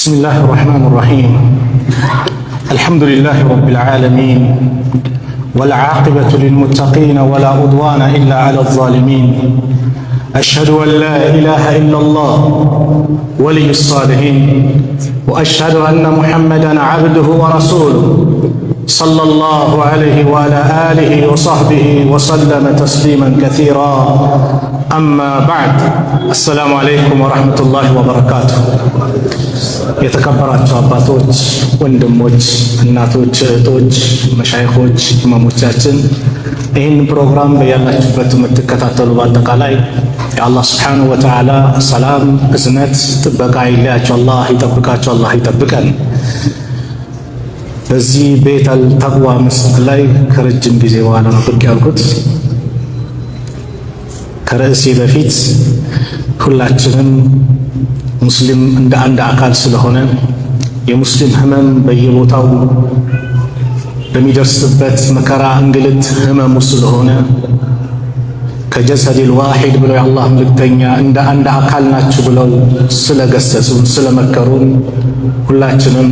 بسم الله الرحمن الرحيم الحمد لله رب العالمين والعاقبة للمتقين ولا عدوان إلا على الظالمين أشهد أن لا إله إلا الله ولي الصالحين وأشهد أن محمدا عبده ورسوله صلى الله عليه وعلى آله وصحبه وسلم تسليما كثيرا أما بعد السلام عليكم ورحمة الله وبركاته የተከበራችሁ አባቶች፣ ወንድሞች፣ እናቶች፣ እህቶች፣ መሻይኾች፣ ኢማሞቻችን ይህን ፕሮግራም በያላችሁበት የምትከታተሉ በአጠቃላይ የአላህ ሱብሓነሁ ወተዓላ ሰላም፣ እዝነት፣ ጥበቃ ይለያችሁ። አላህ ይጠብቃችሁ፣ አላህ ይጠብቀን። በዚህ ቤተል ተቅዋ መስጊድ ላይ ከረጅም ጊዜ በኋላ ነው ብቅ ያልኩት። ከርዕሴ በፊት ሁላችንም ሙስሊም እንደ አንድ አካል ስለሆነ የሙስሊም ህመም በየቦታው በሚደርስበት መከራ፣ እንግልት ህመሙ ስለሆነ ከጀሰዲል ዋሂድ ብለው የአላህ መልእክተኛ እንደ አንድ አካል ናችሁ ብለው ስለገሰጹን ስለመከሩን ሁላችንም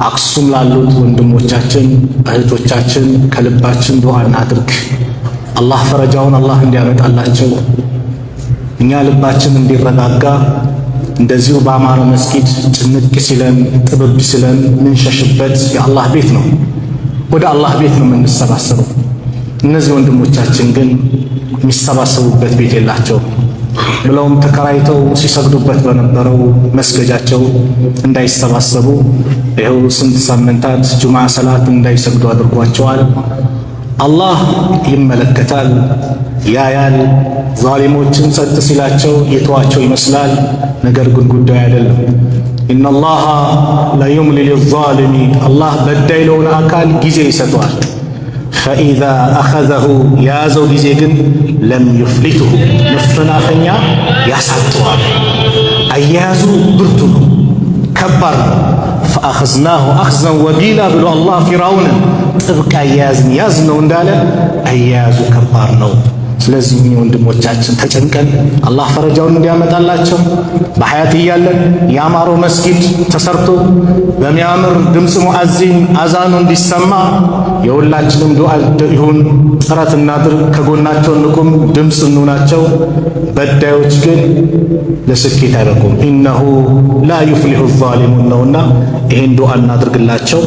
አክሱም ላሉት ወንድሞቻችን እህቶቻችን ከልባችን ዱዓ እናድርግ። አላህ ፈረጃውን አላህ እንዲያመጣላቸው፣ እኛ ልባችን እንዲረጋጋ፣ እንደዚሁ በአማረ መስጊድ ጭንቅ ሲለን ጥብብ ሲለን ምንሸሽበት የአላህ ቤት ነው። ወደ አላህ ቤት ነው የምንሰባሰበው። እነዚህ ወንድሞቻችን ግን የሚሰባሰቡበት ቤት የላቸው ብለውም ተከራይተው ሲሰግዱበት በነበረው መስገጃቸው እንዳይሰባሰቡ ይኸው ስንት ሳምንታት ጁምዓ ሰላት እንዳይሰግዱ አድርጓቸዋል። አላህ ይመለከታል፣ ያያል። ዛሊሞችን ጸጥ ሲላቸው የተዋቸው ይመስላል። ነገር ግን ጉዳዩ አይደለም። ኢነላሃ ላዩምሊ ሊዛሊሚን፣ አላህ በዳይ ለሆነ አካል ጊዜ ይሰጠዋል። ፈኢዛ አኸዘሁ የያዘው ጊዜ ግን ለም ዩፍሊቱሁ መፈናፈኛ ያሳጠዋል። አያያዙ ብርቱ ነው፣ ከባድ ነው። ፈአኸዝናሁ አኽዘን ወቢላ ብሎ አላህ ፊርዓውንን ጥብቅ አያያዝን ያዝ ነው እንዳለ አያያዙ ከባድ ነው። ስለዚህ ወንድሞቻችን ተጨንቀን አላህ ፈረጃውን እንዲያመጣላቸው በሐያት እያለን ያማረው መስጊድ ተሰርቶ በሚያምር ድምፅ ሙአዚን አዛኑ እንዲሰማ የሁላችንም ዱዓ ይሁን። ጥረት እናድርግ፣ ከጎናቸው እንቁም፣ ድምፅ እንሁናቸው። በዳዮች ግን ለስኬት አይበቁም። ኢነሁ ላ ዩፍሊሁ ዛሊሙን ነውና ይህን ዱዓ እናድርግላቸው።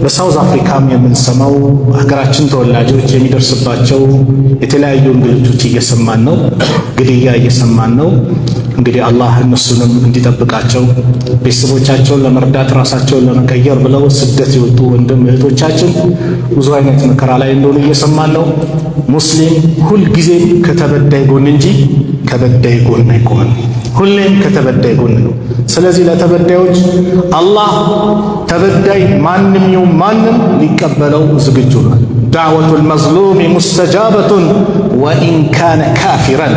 በሳውዝ አፍሪካም የምንሰማው ሀገራችን ተወላጆች የሚደርስባቸው የተለያዩ እንግልቶች እየሰማን ነው፣ ግድያ እየሰማን ነው። እንግዲህ አላህ እነሱንም እንዲጠብቃቸው፣ ቤተሰቦቻቸውን ለመርዳት ራሳቸውን ለመቀየር ብለው ስደት የወጡ ወንድም እህቶቻችን ብዙ አይነት መከራ ላይ እንደሆኑ እየሰማን ነው። ሙስሊም ሁልጊዜም ከተበዳይ ጎን እንጂ ከበዳይ ጎን አይቆምም። ሁሌም ከተበዳይ ጎን ነው። ስለዚህ ለተበዳዮች አላህ ተበዳይ ማንም ይሁን ማንም ሊቀበለው ዝግጁ ነው። ዳዕወቱል መዝሉም ሙስተጃበቱን ወኢን ካነ ካፊረን፣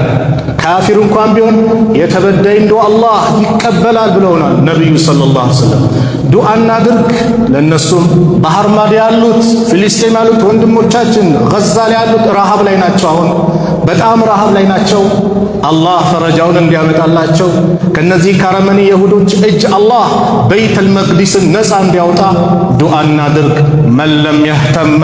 ካፊር እንኳን ቢሆን የተበዳይ እንደው አላህ ይቀበላል ብለውናል ነቢዩ ሰለላሁ ዐለይሂ ወሰለም። ዱዓ እናድርግ ለነሱም። ባህር ማዶ ያሉት ፍልስጤም ያሉት ወንድሞቻችን ገዛ ላይ ያሉት ረሃብ ላይ ናቸው። አሁን በጣም ረሃብ ላይ ናቸው። አላህ ፈረጃውን እንዲያመጣላቸው ከነዚህ ከአረመኔ የሁዶች እጅ አላህ በይተል መቅዲስን ነፃ እንዲያወጣ ዱዓ እናድርግ። መን ለም የህተመ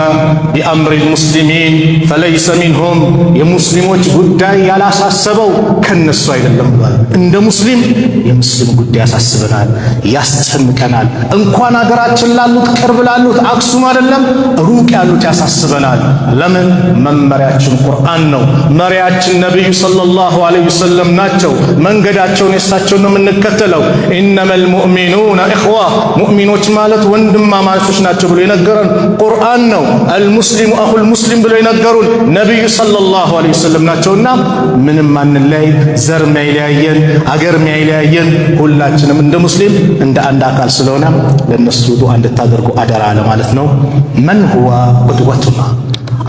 ቢአምሪል ሙስሊሚን ፈለይሰ ሚንሁም፣ የሙስሊሞች ጉዳይ ያላሳሰበው ከነሱ አይደለም ብሏል። እንደ ሙስሊም የሙስሊም ጉዳይ ያሳስበናል፣ ያስጨንቀናል። እንኳን ሀገራችን ላሉት ቅርብ ላሉት አክሱም አይደለም ሩቅ ያሉት ያሳስበናል። ለምን? መመሪያችን ቁርአን ነው። መሪያችን ነቢዩ ሰለላሁ ዐለይሂ ወሰለም ናቸው። መንገዳቸውን የሳቸውን ነው የምንከተለው። ኢነመል ሙእሚኑነ ኢኽዋ፣ ሙእሚኖች ማለት ወንድማማቾች ናቸው ብሎ የነገረን ቁርአን ነው። አልሙስሊሙ አኹል ሙስሊም ብሎ የነገሩን ነቢዩ ሰለላሁ ዐለይሂ ወሰለም ናቸውና ምንም አንለያይ፣ ዘር ማይለያየን፣ አገር ማይለያየን፣ ሁላችንም እንደ ሙስሊም እንደ አንድ አካል ስለሆነ ለነሱ ዱዓ እንድታደርጉ አደራ ለማለት ነው። መን ሁዋ ቁድወቱና፣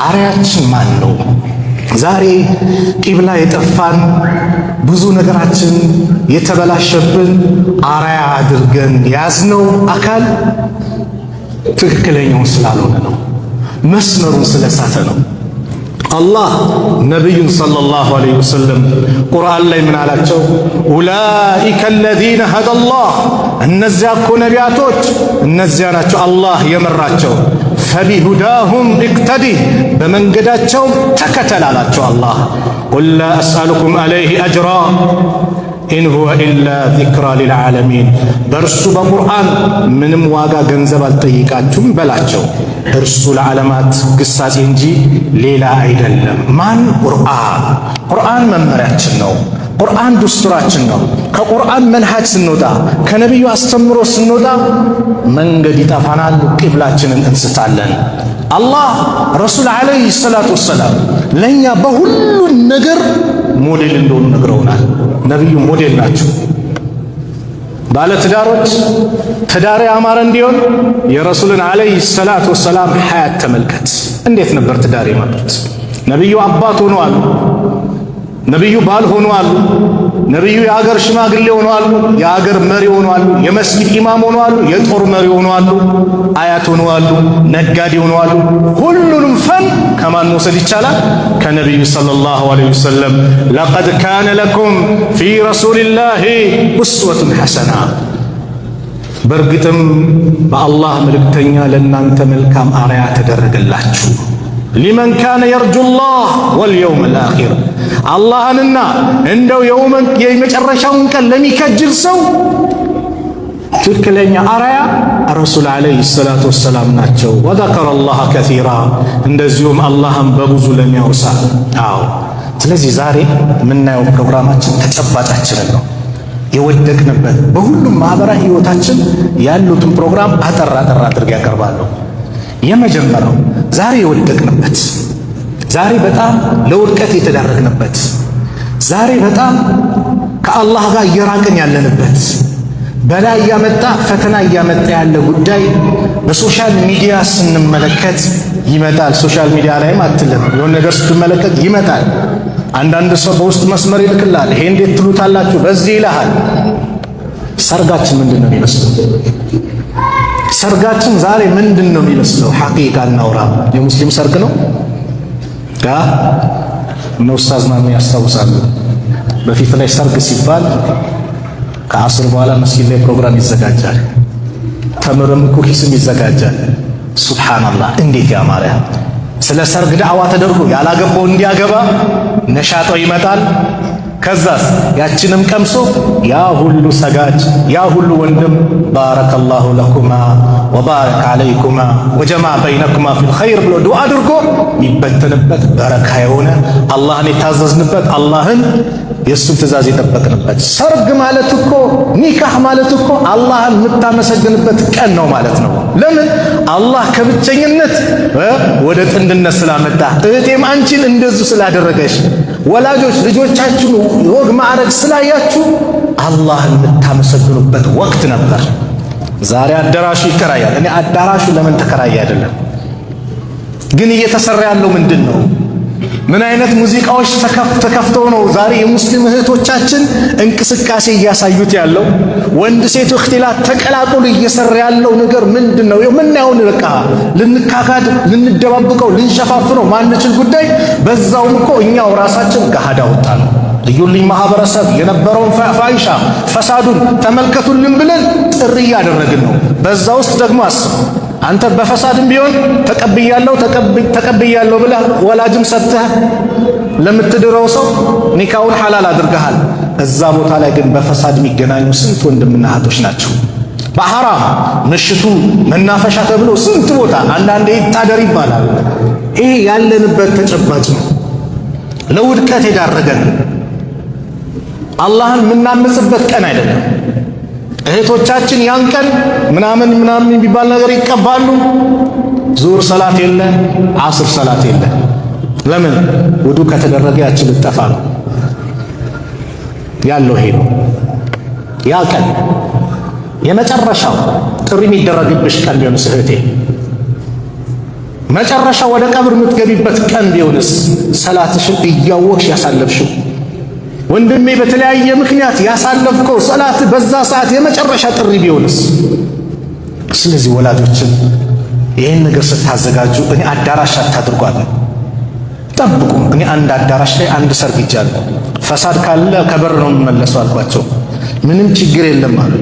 አርያችን ማን ነው? ዛሬ ቂብላ የጠፋን ብዙ ነገራችን የተበላሸብን አርያ አድርገን ያዝነው አካል ትክክለኛውን ስላልሆነ ነው፣ መስመሩን ስለሳተ ነው። አላህ ነቢዩን ሰለላሁ ዐለይሂ ወሰለም ቁርአን ላይ ምን አላቸው? ኡላኢከ አለዚነ ሀደላህ፣ እነዚያ እኮ ነቢያቶች እነዚያ ናቸው አላህ የመራቸው። ፈቢሁዳሁም ኢቅተዲህ፣ በመንገዳቸው ተከተል አላቸው አላህ። ቁል ላ አስአሉኩም ዐለይሂ አጅራ ኢን ሁወ ኢላ ዚክራ ሊልዓለሚን፣ በእርሱ በቁርአን ምንም ዋጋ ገንዘብ አልጠይቃችሁም በላቸው። እርሱ ለዓለማት ግሳጼ እንጂ ሌላ አይደለም። ማን? ቁርአን። ቁርአን መመሪያችን ነው። ቁርአን ዱስቱራችን ነው። ከቁርአን መንሃጅ ስንወጣ፣ ከነቢዩ አስተምሮ ስንወጣ መንገድ ይጠፋናል፣ ቂብላችንን እንስታለን። አላህ ረሱል ዓለይሂ ሰላቱ ወሰላም ለእኛ በሁሉን ነገር ሞዴል እንደሆኑ ነግረውናል። ነቢዩ ሞዴል ናቸው። ባለ ትዳሮች ትዳር ያማረ እንዲሆን የረሱልን ዓለይሂ ሰላቱ ወሰላም ሐያት ተመልከት። እንዴት ነበር ትዳር የመሩት? ነቢዩ አባት ሆነዋል። ነቢዩ ባል ሆነዋል። ነቢዩ የአገር ሽማግሌ ሆነዋል። የአገር መሪ ሆነዋል። የመስጊድ ኢማም ሆነዋል። የጦር መሪ ሆነዋል። አያት ሆነዋል። ነጋዴ ሆነዋል። ሁሉንም ፈን ከማን መውሰድ ይቻላል? ከነቢዩ ሰለላሁ ዐለይሂ ወሰለም። ለቀድ ካነ ለኩም ፊ ረሱሊላሂ ኡስወቱን ሐሰና፣ በእርግጥም በአላህ መልእክተኛ ለእናንተ መልካም አርያ ተደረገላችሁ። ሊመን ካነ የርጁላህ ወልየውመል አኺር፣ አላህንና እንደው የመጨረሻውን ቀን ለሚከጅል ሰው ትክክለኛ አርአያ ረሱል ዓለይሂ ሰላቱ ወሰላም ናቸው። ወዘከረላህ ከሲራ፣ እንደዚሁም አላህን በብዙ ለሚያወሳ። አዎ፣ ስለዚህ ዛሬ የምናየው ፕሮግራማችን ተጨባጫችንን ነው የወደቅንበት። በሁሉም ማህበራዊ ህይወታችን ያሉትን ፕሮግራም አጠር አድርጌ ያቀርባለሁ። የመጀመሪያው ዛሬ የወደቅንበት፣ ዛሬ በጣም ለውድቀት የተዳረግንበት፣ ዛሬ በጣም ከአላህ ጋር እየራቅን ያለንበት፣ በላይ እያመጣ ፈተና እያመጣ ያለ ጉዳይ በሶሻል ሚዲያ ስንመለከት ይመጣል። ሶሻል ሚዲያ ላይም አትልም፣ የሆነ ነገር ስትመለከት ይመጣል። አንዳንድ ሰው በውስጥ መስመር ይልክላል። ይሄ እንዴት ትሉታላችሁ? በዚህ ይልሃል። ሰርጋችን ምንድን ነው የሚመስለው? ሰርጋችን ዛሬ ምንድን ነው የሚመስለው? ሐቂቃ እናውራ። የሙስሊም ሰርግ ነው እነ ኡስታዝ ማሚ ያስታውሳሉ። በፊት ላይ ሰርግ ሲባል ከአስር በኋላ መስጊድ ላይ ፕሮግራም ይዘጋጃል። ተምርም ኩኪስም ይዘጋጃል። ሱብሃንአላህ እንዴት ያማረ! ስለ ሰርግ ዳዕዋ ተደርጎ ያላገባው እንዲያገባ ነሻጦ ይመጣል። ከዛስ ያችንም ቀምሶ ያ ሁሉ ሰጋጅ ያ ሁሉ ወንድም ባረከላሁ ለኩማ ወባረከ አለይኩማ ወጀማ በይነኩማ ፊል ኸይር ብሎ ዱዓ አድርጎ የሚበተንበት በረካ የሆነ አላህን የታዘዝንበት አላህን የእሱን ትእዛዝ የጠበቅንበት ሰርግ ማለት እኮ ኒካህ ማለት እኮ አላህን የምታመሰግንበት ቀን ነው ማለት ነው። ለምን? አላህ ከብቸኝነት ወደ ጥንድነት ስላመጣ፣ እህቴም አንቺን እንደዚሁ ስላደረገሽ፣ ወላጆች ልጆቻችሁን ወግ ማዕረግ ስላያችሁ አላህን የምታመሰግኑበት ወቅት ነበር። ዛሬ አዳራሹ ይከራያል። እኔ አዳራሹ ለምን ተከራየ አይደለም፣ ግን እየተሰራ ያለው ምንድን ነው? ምን አይነት ሙዚቃዎች ተከፍተው ነው ዛሬ የሙስሊም እህቶቻችን እንቅስቃሴ እያሳዩት ያለው? ወንድ ሴት እክትላት ተቀላቅሎ እየሰራ ያለው ነገር ምንድን ነው? የምናየውን በቃ ልንካካድ፣ ልንደባብቀው፣ ልንሸፋፍነው ማንችል ጉዳይ በዛውም እኮ እኛው ራሳችን ገሃድ አወጣ ነው። ልዩልኝ ማህበረሰብ የነበረውን ፋይሻ ፈሳዱን ተመልከቱልን ብለን ጥሪ እያደረግን ነው። በዛ ውስጥ ደግሞ አስብ፣ አንተ በፈሳድም ቢሆን ተቀብያለሁ ብለህ ወላጅም ሰጥተህ ለምትድረው ሰው ኒካውን ሐላል አድርገሃል። እዛ ቦታ ላይ ግን በፈሳድ የሚገናኙ ስንት ወንድምና እህቶች ናቸው። በሐራም ምሽቱ መናፈሻ ተብሎ ስንት ቦታ አንዳንዴ ይታደር ይባላል። ይሄ ያለንበት ተጨባጭ ነው። ለውድቀት የዳረገን አላህን የምናምጽበት ቀን አይደለም። እህቶቻችን ያን ቀን ምናምን የሚባል ነገር ይቀባሉ። ዙር ሰላት የለ፣ አስር ሰላት የለ። ለምን? ውዱ ከተደረገ ያችን ልጠፋ ነው ያለው። ይሄ ነው ያ ቀን። የመጨረሻው ጥሪ የሚደረግብሽ ቀን ቢሆንስ እህቴ፣ መጨረሻ ወደ ቀብር የምትገቢበት ቀን ቢሆንስ፣ ሰላትሽን እያወቅሽ ያሳለፍሽው ወንድሜ በተለያየ ምክንያት ያሳለፍከው ሰላት በዛ ሰዓት የመጨረሻ ጥሪ ቢሆንስ? ስለዚህ ወላጆችን ይህን ነገር ስታዘጋጁ እኔ አዳራሽ አታድርጓል። ጠብቁ። እኔ አንድ አዳራሽ ላይ አንድ ሰርግ ይጃለሁ። ፈሳድ ካለ ከበር ነው የምመለሰው አልኳቸው። ምንም ችግር የለም አሉ።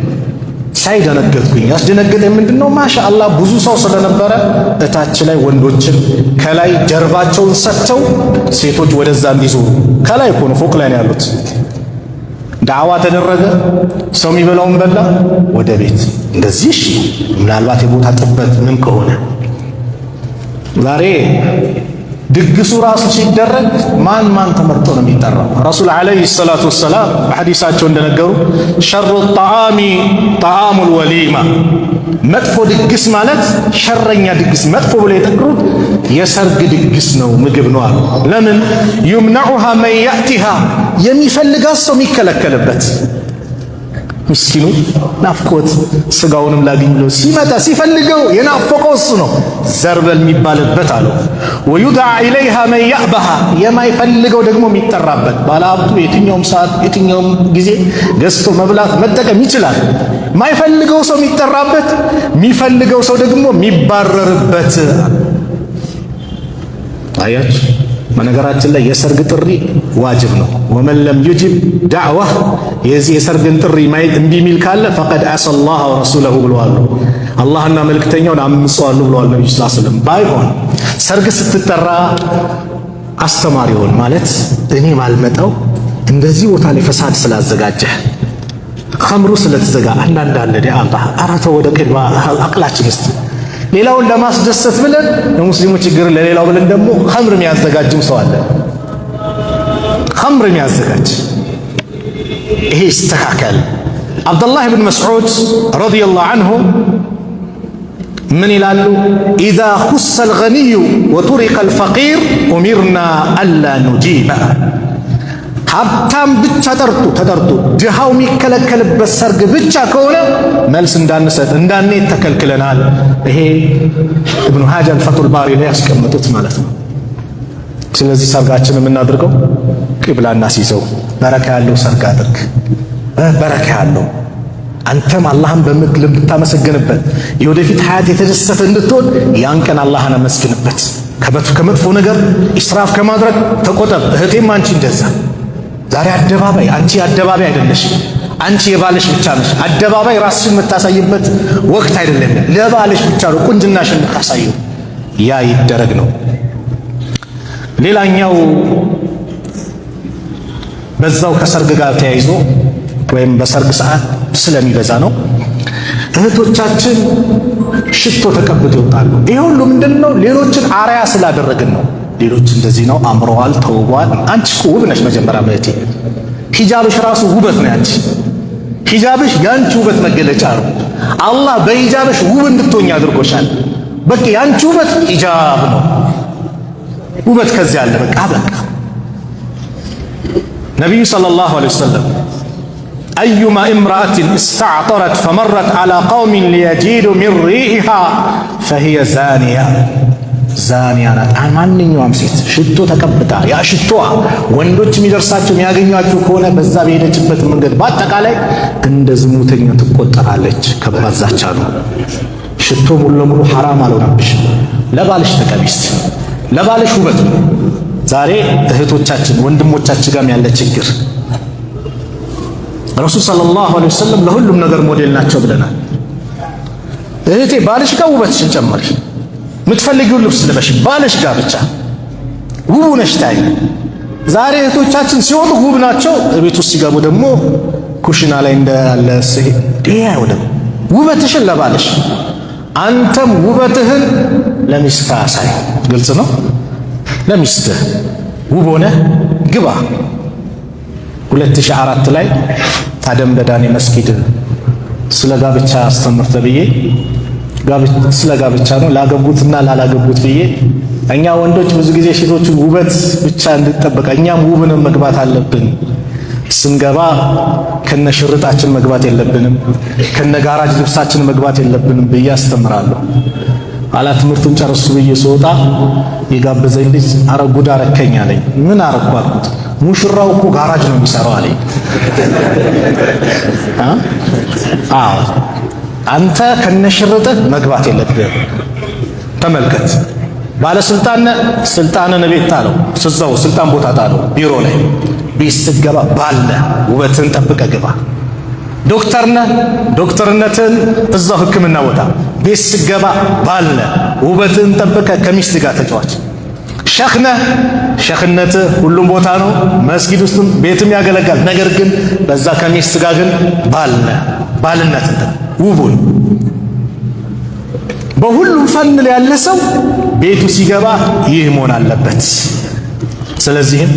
ሳይደነገጥኩኝ ያስደነገጠኝ ምንድነው? ማሻአላህ ብዙ ሰው ስለነበረ እታች ላይ ወንዶችን ከላይ ጀርባቸውን ሰጥተው ሴቶች ወደዛ እንዲዞሩ ከላይ እኮ ነው ፎቅ ላይ ነው ያሉት። ዳዕዋ ተደረገ። ሰው የሚበላውን በላ፣ ወደ ቤት እንደዚህ። ምናልባት የቦታ ጥበት ምን ከሆነ ዛሬ ድግሱ ራሱ ሲደረግ ማን ተመርጦ ነው የሚጠራው? ረሱል ዓለይሂ ሰላቱ ወሰላም በሐዲሳቸው እንደነገሩ ሸሩ ጣዓሚ ጣዓሙል ወሊማ፣ መጥፎ ድግስ ማለት ሸረኛ ድግስ መጥፎ ብለው የጠሩት የሰርግ ድግስ ነው፣ ምግብ ነው አሉ። ለምን? ዩምነዑሃ መን ያእቲሃ፣ የሚፈልጋት ሰው የሚከለከልበት። ምስኪኑ ናፍቆት ስጋውንም ላግኝ ብሎ ሲመጣ ሲፈልገው የናፈቀው እሱ ነው ዘርበል የሚባልበት አለው። ወዩድዓ ኢለይሃ መን ያእባሃ፣ የማይፈልገው ደግሞ የሚጠራበት። ባለሀብቱ የትኛውም ሰዓት የትኛውም ጊዜ ገዝቶ መብላት መጠቀም ይችላል። የማይፈልገው ሰው የሚጠራበት፣ የሚፈልገው ሰው ደግሞ የሚባረርበት። አያችሁ፣ በነገራችን ላይ የሰርግ ጥሪ ዋጅብ ነው። ወመን ለም ዩጅብ ዳዕዋ፣ የዚህ የሰርግን ጥሪ እምቢ የሚል ካለ ፈቀድ አሰላህ ወረሱለሁ ብለዋል። አላህና መልእክተኛውን አምፀዋል ብለዋል ነብዩ ሰለላሁ ዐለይሂ ወሰለም። ባይሆን ሰርግ ስትጠራ አስተማሪ ሆን ማለት እኔ ማልመጣው እንደዚህ ቦታ ላይ ፈሳድ ስላዘጋጀህ ኸምሩ ስለተዘጋ አንዳንድ አለ አላህ አራተ ወደ ቅድማ አቅላችን ውስጥ ሌላውን ለማስደሰት ብለን የሙስሊሙ ችግር ለሌላው ብለን ደግሞ ኸምር የሚያዘጋጅም ሰው አለ። ኸምር የሚያዘጋጅ ይሄ ይስተካከል። አብዱላህ ብን መስዑድ ረዲየላሁ ዐንሁ ምን ይላሉ? ኢዛ ኹሰል ገኒዩ ወጡሪቀል ፈቂር ኡሚርና አላ ኑጂበ። ሀብታም ብቻ ተጠርቶ ድሃው የሚከለከልበት ሰርግ ብቻ ከሆነ መልስ እንዳንሰጥ እንዳንሄድ ተከልክለናል። ይሄ ኢብኑ ሐጀር አልፈቱል ባሪ ላይ ያስቀምጡት ማለት ነው። ስለዚህ ሰርጋችን የምናደርገው ቂብላ እናስይዘው። በረካ ያለው ሰርግ አድርግ። በረካ ያለው አንተም አላህን በምታመሰግንበት የወደፊት ሀያት የተደሰተ እንድትሆን ያን ቀን አላህን አመስግንበት። ከመጥፎ ነገር ኢስራፍ ከማድረግ ተቆጠብ። እህቴም አንቺ እንደዛ። ዛሬ አደባባይ አንቺ አደባባይ አይደለሽም። አንቺ የባልሽ ብቻ ነሽ። አደባባይ ራስሽን የምታሳይበት ወቅት አይደለም። ለባልሽ ብቻ ነው ቁንጅናሽን የምታሳየው። ያ ይደረግ ነው። ሌላኛው በዛው ከሰርግ ጋር ተያይዞ ወይም በሰርግ ሰዓት ስለሚበዛ ነው። እህቶቻችን ሽቶ ተቀብተው ይወጣሉ። ይሄ ሁሉ ምንድነው? ሌሎችን አርያ ስላደረግን ነው። ሌሎች እንደዚህ ነው አምረዋል፣ ተውቧል። አንቺ እኮ ውብ ነሽ። መጀመሪያ እህቴ ሂጃብሽ ራሱ ውበት ነው። ያንቺ ሂጃብሽ ያንቺ ውበት መገለጫ ነው። አላህ በሂጃብሽ ውብ እንድትሆኝ አድርጎሻል። በቃ ያንቺ ውበት ሂጃብ ነው። ውበት ከዚህ አለ። በቃ ነቢዩ ሰለላሁ ዐለይሂ ወሰለም አዩማ እምራአትን እስተዕጠረት ፈመረት ዐላ ቀውሚን ሊየጂዱ ሚን ሪሒሃ ፈሂየ ዛኒያ፣ ዛኒያ ናት። ማንኛውም ሴት ሽቶ ተቀብታ ያ ሽቶዋ ወንዶች የሚደርሳቸው የሚያገኟቸው ከሆነ በዛ በሄደችበት መንገድ በአጠቃላይ እንደ ዝሙተኛ ትቆጠራለች። ከባድ ዛቻ ነው። ሽቶ ሙሉ ለሙሉ ሐራም አልሆነብሽ። ለባልሽ ተቀቢስ፣ ለባልሽ ውበት ነው። ዛሬ እህቶቻችን ወንድሞቻችን ጋር ያለ ችግር ረሱል ሰለላሁ ዐለይሂ ወሰለም ለሁሉም ነገር ሞዴል ናቸው ብለናል። እህቴ ባልሽ ጋር ውበትሽን ጨመርሽ፣ የምትፈልጊውን ልብስ ልበሽ፣ ባልሽ ጋር ብቻ ውብ ነሽ ታይ። ዛሬ እህቶቻችን ሲወጡ ውብ ናቸው፣ ቤት ውስጥ ሲገቡ ደግሞ ኩሽና ላይ እንዳለ ይሄ አይሆንም። ውበትሽን ለባልሽ፣ አንተም ውበትህን ለሚስትህ አሳይ። ግልጽ ነው። ለሚስትህ ውብ ሆነህ ግባ። 2004 ላይ አደም በዳኔ መስጊድ ስለ ጋብቻ አስተምር ተብዬ ስለ ጋብቻ ነው ላገቡትና ላላገቡት ብዬ እኛ ወንዶች ብዙ ጊዜ ሴቶችን ውበት ብቻ እንድጠበቅ እኛም ውብንም መግባት አለብን። ስንገባ ከነሽርጣችን መግባት የለብንም፣ ከነጋራጅ ልብሳችን መግባት የለብንም ብዬ አስተምራለሁ። አላ ትምህርቱን ጨርሱ ብዬ ስወጣ የጋበዘኝ ልጅ አረ ጉድ አረከኝ አለኝ። ምን አረኩ አልኩት። ሙሽራው እኮ ጋራጅ ነው የሚሰራው አለኝ። አዎ አንተ ከነሽርጥህ መግባት የለብህም። ተመልከት ባለስልጣን ስልጣንን ቤት ጣለው፣ ስዛው ስልጣን ቦታ ጣለው፣ ቢሮ ላይ። ቤት ስትገባ ባለ ውበትን ጠብቀ ግባ። ዶክተር ነህ፣ ዶክተርነትን እዛው ሕክምና ቦታ። ቤት ስትገባ ባለ ውበትን ጠብቀ ከሚስት ጋር ተጫዋች። ሸኽ ነህ፣ ሸኽነት ሁሉም ቦታ ነው፣ መስጊድ ውስጥም ቤትም ያገለጋል። ነገር ግን በዛ ከሚስት ጋር ግን ባለ ባልነትን ውቡን በሁሉም ፈን ላይ ያለ ሰው ቤቱ ሲገባ ይህ መሆን አለበት። ስለዚህም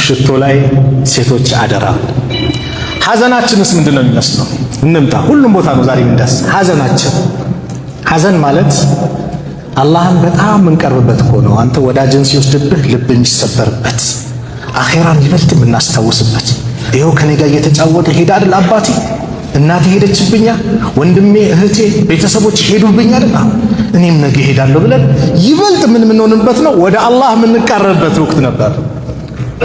ሽቶ ላይ ሴቶች አደራ። ሐዘናችንስ ምንድነው የሚመስለው? እንምጣ። ሁሉም ቦታ ነው ዛሬ ምንዳስ ሐዘናችን። ሐዘን ማለት አላህን በጣም የምንቀርብበት እኮ ነው። አንተ ወዳጅን ሲወስድብህ ልብ የሚሰበርበት፣ አኼራን ይበልጥ የምናስታውስበት። ይኸው ከኔ ጋር እየተጫወተ ሄዳ አይደል አባቴ እናቴ ሄደችብኛ፣ ወንድሜ እህቴ ቤተሰቦች ሄዱብኛ አይደል፣ እኔም ነገ ሄዳለሁ ብለን ይበልጥ ምን የምንሆንበት ነው። ወደ አላህ የምንቀርብበት ወቅት ነበር።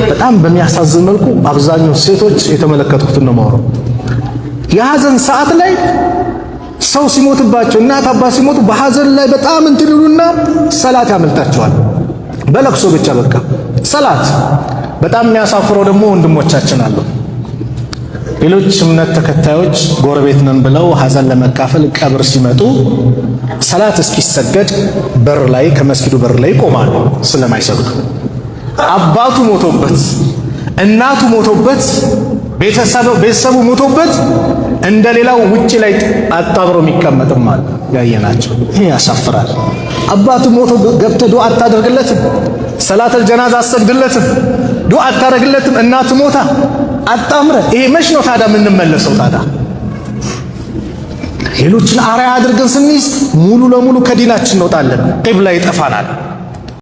በጣም በሚያሳዝን መልኩ አብዛኛው ሴቶች የተመለከቱትን ነው ማውራው። የሐዘን ሰዓት ላይ ሰው ሲሞትባቸው እናት አባት ሲሞቱ በሐዘን ላይ በጣም እንትሉና ሰላት ያመልጣቸዋል። በለቅሶ ብቻ በቃ ሰላት። በጣም የሚያሳፍረው ደግሞ ወንድሞቻችን አሉ። ሌሎች እምነት ተከታዮች ጎረቤት ነን ብለው ሐዘን ለመካፈል ቀብር ሲመጡ ሰላት እስኪሰገድ በር ላይ ከመስጊዱ በር ላይ ይቆማሉ ስለማይሰግዱ። አባቱ ሞቶበት እናቱ ሞቶበት ቤተሰቡ ሞቶበት እንደሌላው ውጪ ላይ አጣብሮ የሚቀመጥም አለ ያየናቸው። ይሄ ያሳፍራል። አባቱ ሞቶ ገብተህ ዱዓ አታደርግለትም፣ ሰላተል ጀናዛ አሰግድለትም፣ ዱዓ አታደርግለትም። እናቱ ሞታ አጣምረ ይሄ መች ነው ታዲያ የምንመለሰው? ታዲያ ሌሎችን አርአያ አድርገን ስንይዝ ሙሉ ለሙሉ ከዲናችን እንወጣለን፣ ቂብላ ይጠፋናል።